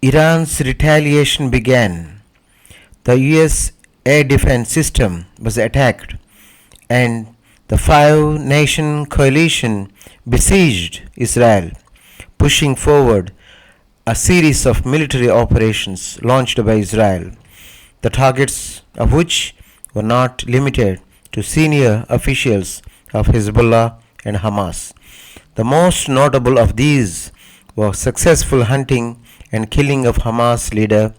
Iran's retaliation began. The US air defense system was attacked, and the five-nation coalition besieged Israel, pushing forward a series of military operations launched by Israel, the targets of which were not limited to senior officials of Hezbollah and Hamas. The most notable of these was successful hunting and killing of Hamas leader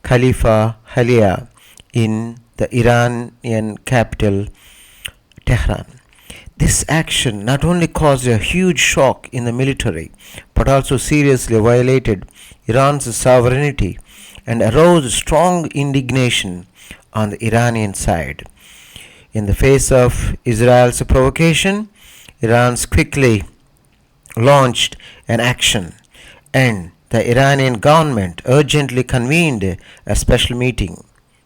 Khalifa Hafez in the Iranian capital Tehran. This action not only caused a huge shock in the military but also seriously violated Iran's sovereignty and aroused strong indignation on the Iranian side. In the face of Israel's provocation, Iran quickly launched an action, and the Iranian government urgently convened a special meeting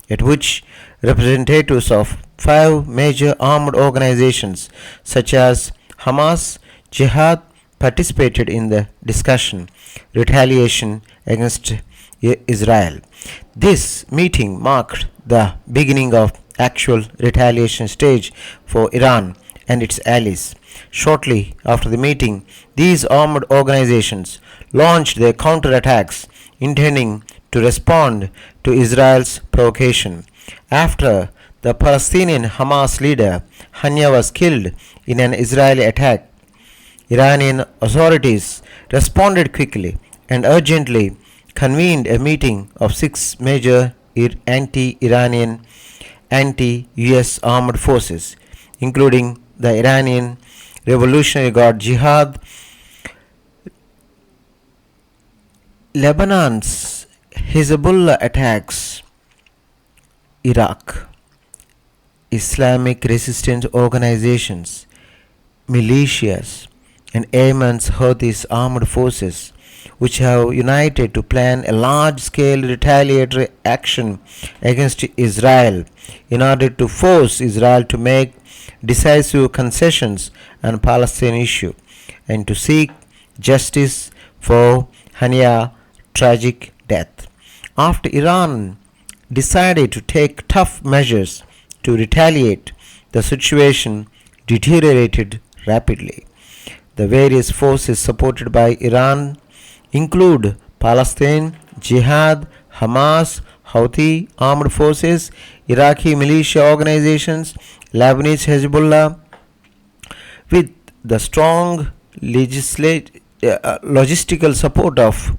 at which representatives of five major armed organizations such as Hamas, Jihad participated in the discussion retaliation against Israel. This meeting marked the beginning of actual retaliation stage for Iran and its allies. Shortly after the meeting, these armed organizations launched their counterattacks intending to respond to Israel's provocation. After the Palestinian Hamas leader Hania was killed in an Israeli attack, Iranian authorities responded quickly and urgently convened a meeting of six major anti-Iranian, anti-US armed forces, including the Iranian Revolutionary Guard Jihad, Lebanon's Hezbollah attacks, Iraq, Islamic resistance organizations, militias, and Yemen's Houthi armed forces, which have united to plan a large-scale retaliatory action against Israel in order to force Israel to make decisive concessions on Palestine issue and to seek justice for Hania's tragic death. After Iran decided to take tough measures to retaliate, the situation deteriorated rapidly. The various forces supported by Iran include Palestine, Jihad, Hamas, Houthi armed forces, Iraqi militia organizations, Lebanese Hezbollah, with the strong logistical support of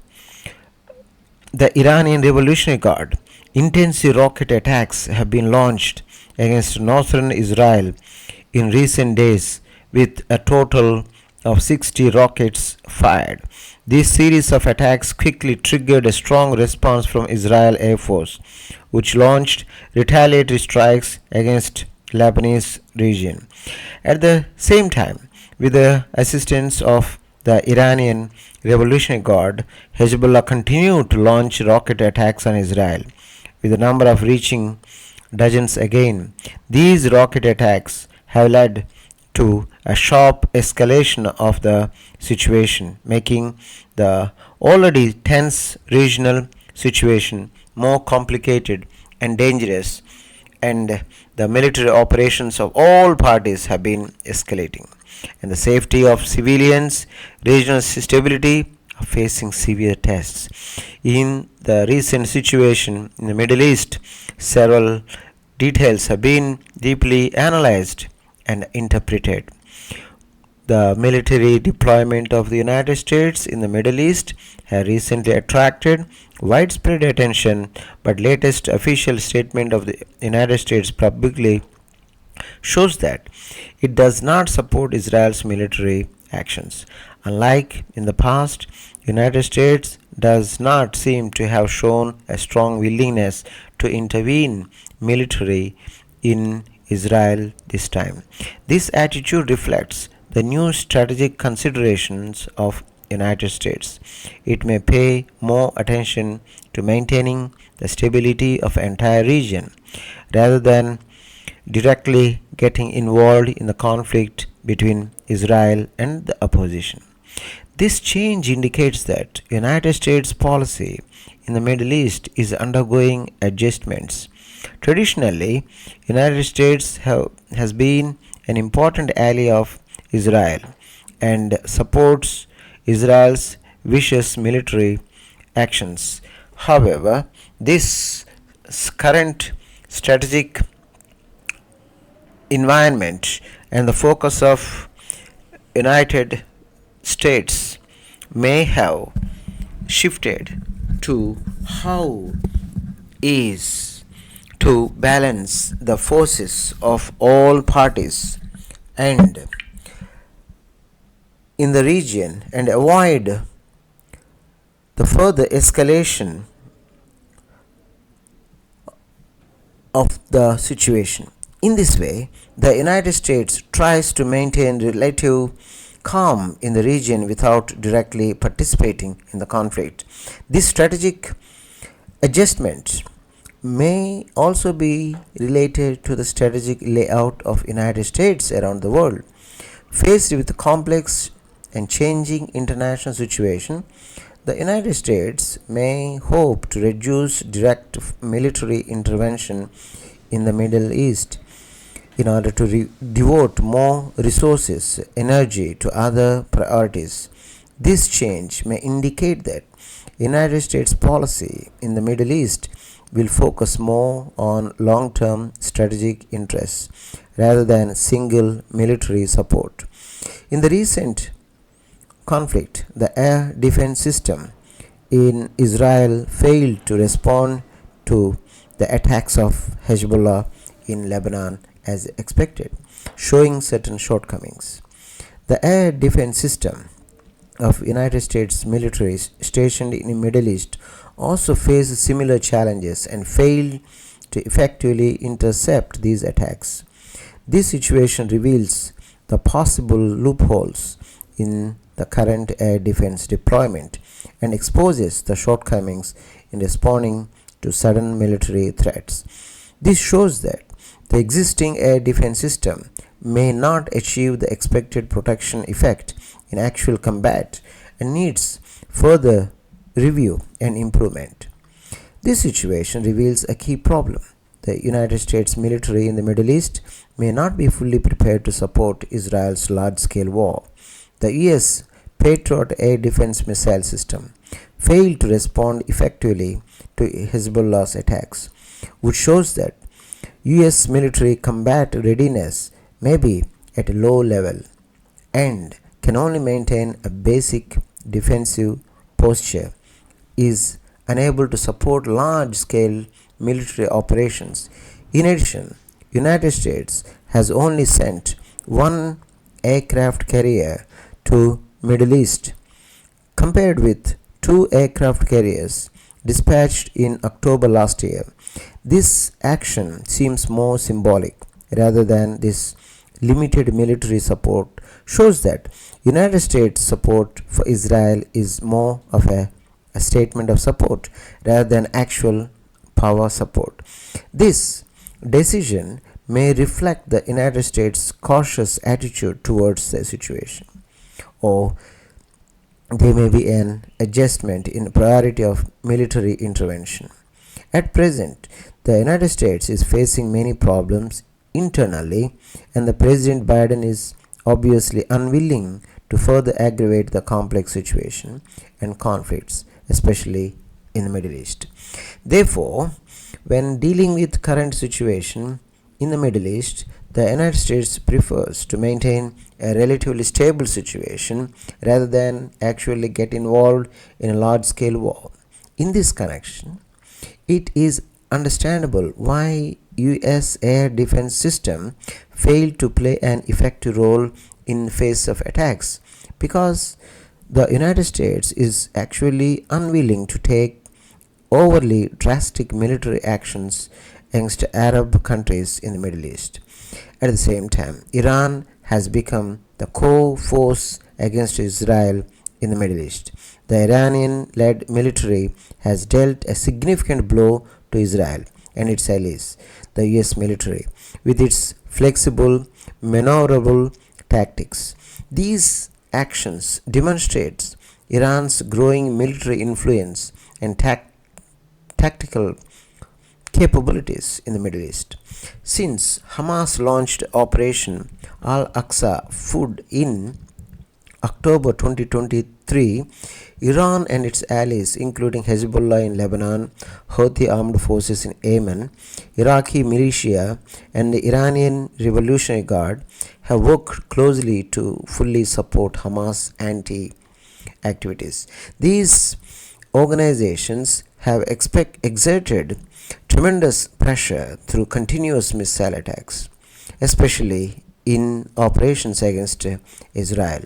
the Iranian Revolutionary Guard. Intensive rocket attacks have been launched against northern Israel in recent days, with a total of 60 rockets fired. This series of attacks quickly triggered a strong response from Israel Air Force, which launched retaliatory strikes against Lebanese region. At the same time, with the assistance of the Iranian Revolutionary Guard, Hezbollah continued to launch rocket attacks on Israel, with the number of reaching dozens again. These rocket attacks have led to a sharp escalation of the situation, making the already tense regional situation more complicated and dangerous, and the military operations of all parties have been escalating, and the safety of civilians, regional stability are facing severe tests. In the recent situation in the Middle East, several details have been deeply analyzed and interpreted. The military deployment of the United States in the Middle East has recently attracted widespread attention, but latest official statement of the United States publicly shows that it does not support Israel's military actions. Unlike in the past, United States does not seem to have shown a strong willingness to intervene militarily in Israel this time. This attitude reflects the new strategic considerations of United States. It may pay more attention to maintaining the stability of the entire region rather than directly getting involved in the conflict between Israel and the opposition. This change indicates that United States policy in the Middle East is undergoing adjustments. Traditionally, United States has been an important ally of Israel and supports Israel's vicious military actions. However, this current strategic environment and the focus of United States may have shifted to how is to balance the forces of all parties and in the region and avoid the further escalation of the situation. In this way, the United States tries to maintain relative calm in the region without directly participating in the conflict. This strategic adjustment may also be related to the strategic layout of United States around the world. Faced with a complex and changing international situation, the United States may hope to reduce direct military intervention in the Middle East in order to devote more resources, energy to other priorities. This change may indicate that United States policy in the Middle East will focus more on long-term strategic interests rather than single military support. In the recent conflict, the air defense system in Israel failed to respond to the attacks of Hezbollah in Lebanon as expected, showing certain shortcomings. The air defense system of United States military stationed in the Middle East also faced similar challenges and failed to effectively intercept these attacks. This situation reveals the possible loopholes in the current air defense deployment and exposes the shortcomings in responding to sudden military threats. This shows that the existing air defense system may not achieve the expected protection effect in actual combat and needs further review and improvement. This situation reveals a key problem. The United States military in the Middle East may not be fully prepared to support Israel's large-scale war. The US Patriot air defense missile system failed to respond effectively to Hezbollah's attacks, which shows that US military combat readiness may be at a low level and can only maintain a basic defensive posture, is unable to support large-scale military operations. In addition, United States has only sent one aircraft carrier to Middle East, compared with two aircraft carriers dispatched in October last year. This action seems more symbolic rather than this limited military support shows that United States support for Israel is more of a statement of support rather than actual power support. This decision may reflect the United States' cautious attitude towards the situation, or there may be an adjustment in priority of military intervention. At present, the United States is facing many problems internally, and the President Biden is obviously unwilling to further aggravate the complex situation and conflicts, especially in the Middle East. Therefore, when dealing with current situation in the Middle East, the United States prefers to maintain a relatively stable situation rather than actually get involved in a large-scale war. In this connection, it is understandable why US air defense system failed to play an effective role in face of attacks, because the United States is actually unwilling to take overly drastic military actions against Arab countries in the Middle East. At the same time, Iran has become the core force against Israel in the Middle East. The Iranian-led military has dealt a significant blow to Israel and its allies, the US military, with its flexible, maneuverable tactics. These actions demonstrates Iran's growing military influence and tactical capabilities in the Middle East. Since Hamas launched Operation Al Aqsa Food in October 2023, Iran and its allies, including Hezbollah in Lebanon, Houthi armed forces in Yemen, Iraqi militia, and the Iranian Revolutionary Guard, have worked closely to fully support Hamas anti activities. These organizations have exerted tremendous pressure through continuous missile attacks, especially in operations against Israel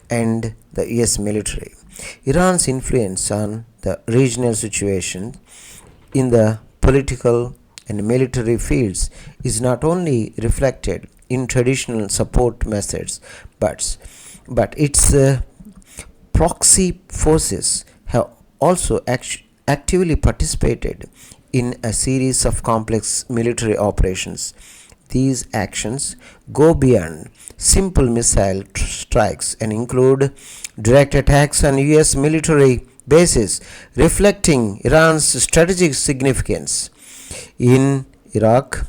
and the US military. Iran's influence on the regional situation in the political and military fields is not only reflected in traditional support methods, but its proxy forces have also actively participated in a series of complex military operations. These actions go beyond simple missile strikes and include direct attacks on US military bases, reflecting Iran's strategic significance. In Iraq,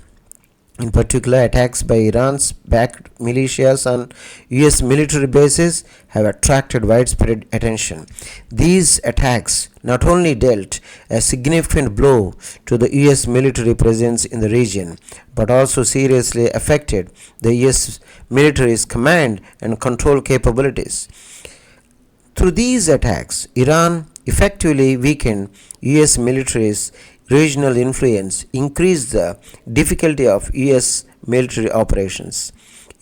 in particular, attacks by Iran's backed militias on US military bases have attracted widespread attention. These attacks not only dealt a significant blow to the US military presence in the region, but also seriously affected the US military's command and control capabilities. Through these attacks, Iran effectively weakened US military's regional influence, increased the difficulty of US military operations.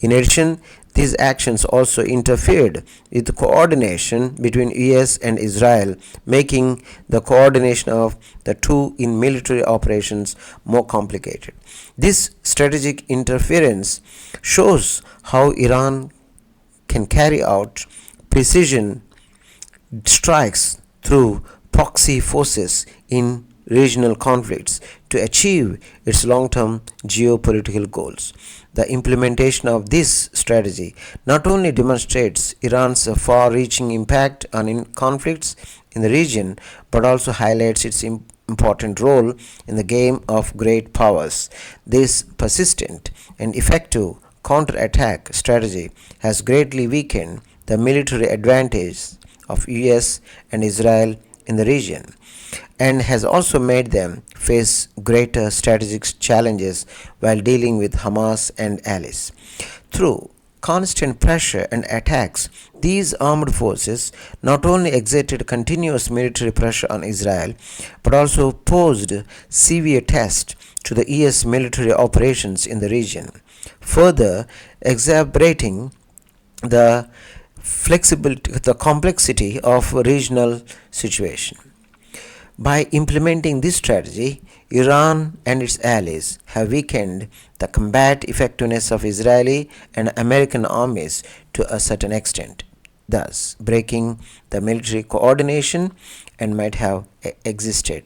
In addition, these actions also interfered with the coordination between US and Israel, making the coordination of the two in military operations more complicated. This strategic interference shows how Iran can carry out precision strikes through proxy forces in regional conflicts to achieve its long-term geopolitical goals. The implementation of this strategy not only demonstrates Iran's far-reaching impact on conflicts in the region, but also highlights its important role in the game of great powers. This persistent and effective counter-attack strategy has greatly weakened the military advantage of US and Israel in the region, and has also made them face greater strategic challenges while dealing with Hamas and allies. Through constant pressure and attacks, these armed forces not only exerted continuous military pressure on Israel, but also posed severe tests to the US military operations in the region, further exacerbating the complexity of regional situation. By implementing this strategy, Iran and its allies have weakened the combat effectiveness of Israeli and American armies to a certain extent, thus breaking the military coordination and might have existed.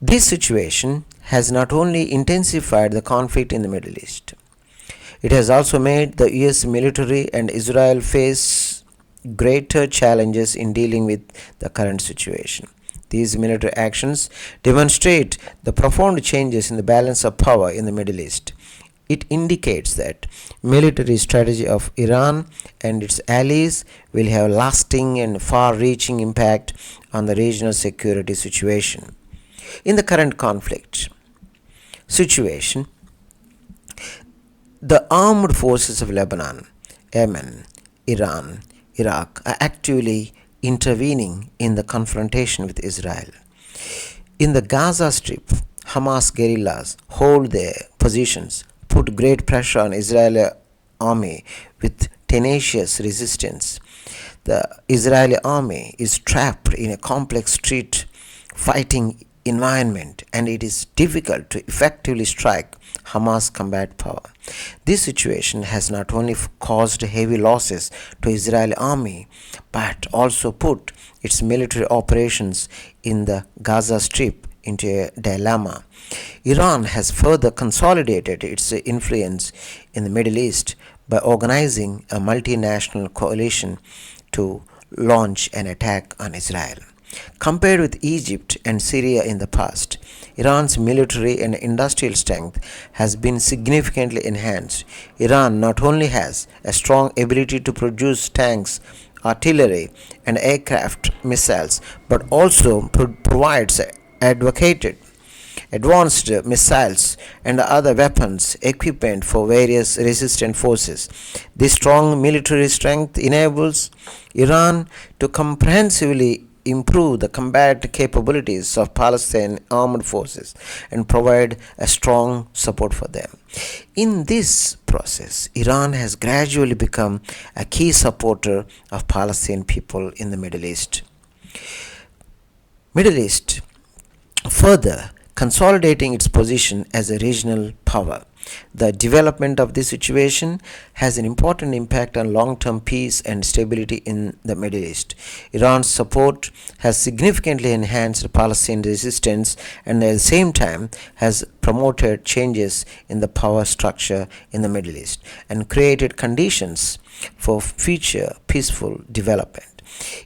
This situation has not only intensified the conflict in the Middle East, it has also made the US military and Israel face greater challenges in dealing with the current situation. These military actions demonstrate the profound changes in the balance of power in the Middle East. It indicates that military strategy of Iran and its allies will have lasting and far-reaching impact on the regional security situation. In the current conflict situation, the armed forces of Lebanon, Yemen, Iran, Iraq are actively intervening in the confrontation with Israel. In the Gaza Strip, Hamas guerrillas hold their positions, put great pressure on Israeli army with tenacious resistance. The Israeli army is trapped in a complex street fighting environment, and it is difficult to effectively strike Hamas combat power. This situation has not only caused heavy losses to Israeli army, but also put its military operations in the Gaza Strip into a dilemma. Iran has further consolidated its influence in the Middle East by organizing a multinational coalition to launch an attack on Israel. Compared with Egypt and Syria in the past, Iran's military and industrial strength has been significantly enhanced. Iran not only has a strong ability to produce tanks, artillery, and aircraft missiles, but also provides advocated advanced missiles and other weapons equipment for various resistant forces. This strong military strength enables Iran to comprehensively improve the combat capabilities of Palestinian armed forces and provide a strong support for them. In this process, Iran has gradually become a key supporter of Palestinian people in the Middle East. Further consolidating its position as a regional power. The development of this situation has an important impact on long-term peace and stability in the Middle East. Iran's support has significantly enhanced Palestinian resistance and at the same time has promoted changes in the power structure in the Middle East and created conditions for future peaceful development.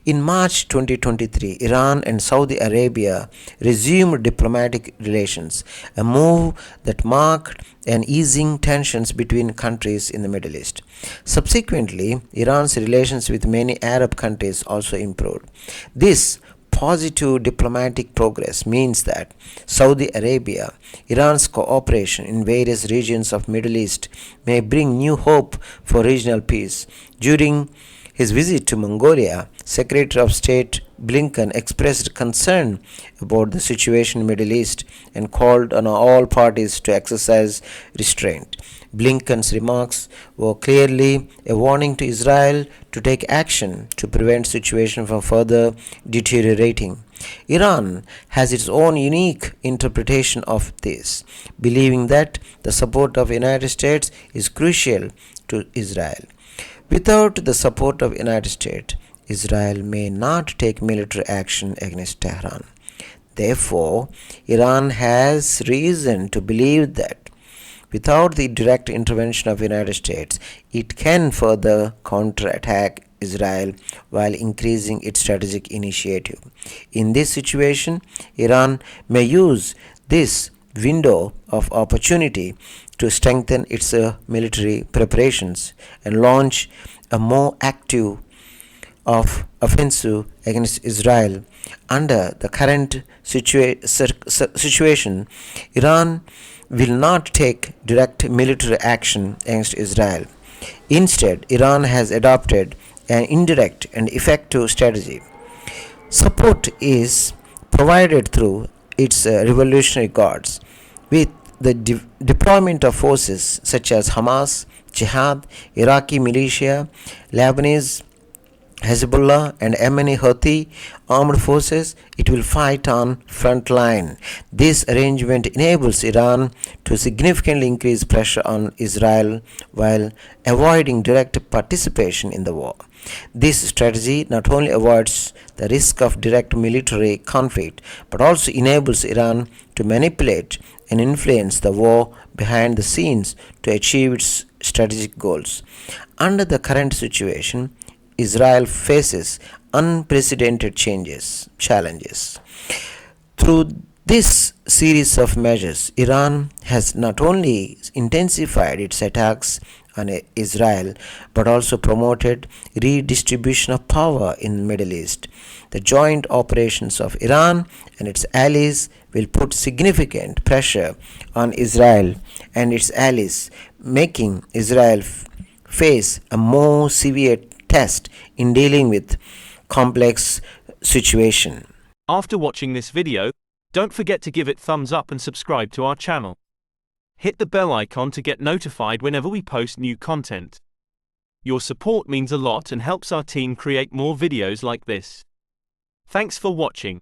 In March 2023, Iran and Saudi Arabia resumed diplomatic relations, a move that marked an easing tensions between countries in the Middle East. Subsequently, Iran's relations with many Arab countries also improved. This positive diplomatic progress means that Saudi Arabia, Iran's cooperation in various regions of Middle East may bring new hope for regional peace. During his visit to Mongolia, Secretary of State Blinken expressed concern about the situation in the Middle East and called on all parties to exercise restraint. Blinken's remarks were clearly a warning to Israel to take action to prevent the situation from further deteriorating. Iran has its own unique interpretation of this, believing that the support of the United States is crucial to Israel. Without the support of the United States, Israel may not take military action against Tehran. Therefore, Iran has reason to believe that without the direct intervention of the United States, it can further counterattack Israel while increasing its strategic initiative. In this situation, Iran may use this window of opportunity to strengthen its military preparations and launch a more active offensive against Israel. Under the current situation, Iran will not take direct military action against Israel. Instead, Iran has adopted an indirect and effective strategy. Support is provided through its revolutionary guards, with the deployment of forces such as Hamas, Jihad, Iraqi militia, Lebanese, Hezbollah and Yemeni Houthi armed forces. It will fight on front line. This arrangement enables Iran to significantly increase pressure on Israel while avoiding direct participation in the war. This strategy not only avoids the risk of direct military conflict but also enables Iran to manipulate and influence the war behind the scenes to achieve its strategic goals. Under the current situation, Israel faces unprecedented challenges. Through this series of measures, Iran has not only intensified its attacks on Israel but also promoted redistribution of power in the Middle East. The joint operations of Iran and its allies will put significant pressure on Israel and its allies, making Israel face a more severe test in dealing with complex situation. After watching this video, don't forget to give it thumbs up and subscribe to our channel. Hit the bell icon to get notified whenever we post new content. Your support means a lot and helps our team create more videos like this. Thanks for watching.